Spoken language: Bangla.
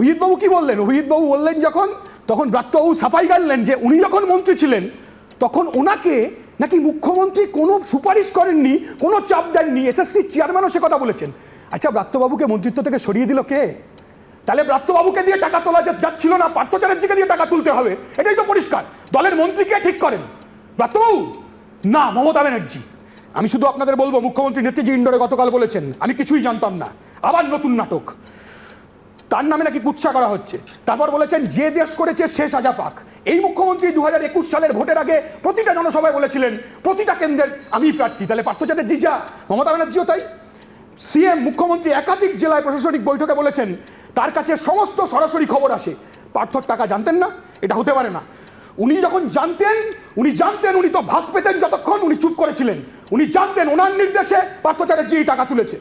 অভিজিৎবাবু কি বললেন? অভিজিৎবাবু বললেন যখন, তখন ব্রাত্যবাবু সাফাই গাইলেন যে উনি যখন মন্ত্রী ছিলেন তখন ওনাকে নাকি মুখ্যমন্ত্রী কোনো সুপারিশ করেননি, কোনো চাপ দেননি, এসএসসি চেয়ারম্যানও সে কথা বলেছেন। আচ্ছা, ব্রাত্যবাবুকে মন্ত্রিত্ব থেকে সরিয়ে দিল কে? তাহলে ব্রাত্যবাবুকে দিয়ে টাকা তোলা যাচ্ছিল না, পার্থ চ্যাটার্জিকে দিয়ে টাকা তুলতে হবে, এটাই তো পরিষ্কার। দলের মন্ত্রীকে ঠিক করেন ব্রাত্যবাবু না মমতা ব্যানার্জি। আমি শুধু আপনাদের বলবো, মুখ্যমন্ত্রী নেত্রীজি ইন্ডোরে গতকাল বলেছেন আমি কিছুই জানতাম না, আবার নতুন নাটক, তার নামে নাকি কুৎসা করা হচ্ছে। তারপর বলেছেন যে দেশ করেছে সে সাজা পাক। এই মুখ্যমন্ত্রী 2021 সালের ভোটের আগে প্রতিটা জনসভায় বলেছিলেন প্রতিটা কেন্দ্রের আমি প্রার্থী। তাহলে পার্থ চ্যাটার্জি যা, মমতা ব্যানার্জিও তাই। সিএম মুখ্যমন্ত্রী একাধিক জেলায় প্রশাসনিক বৈঠকে বলেছেন তার কাছে সমস্ত সরাসরি খবর আসে। পার্থর টাকা জানতেন না? এটা হতে পারে না। উনি যখন জানতেন উনি তো ভাগ পেতেন যতক্ষণ উনি চুপ করেছিলেন। উনি জানতেন ওনার নির্দেশে পার্থ চ্যাটার্জি টাকা তুলেছে।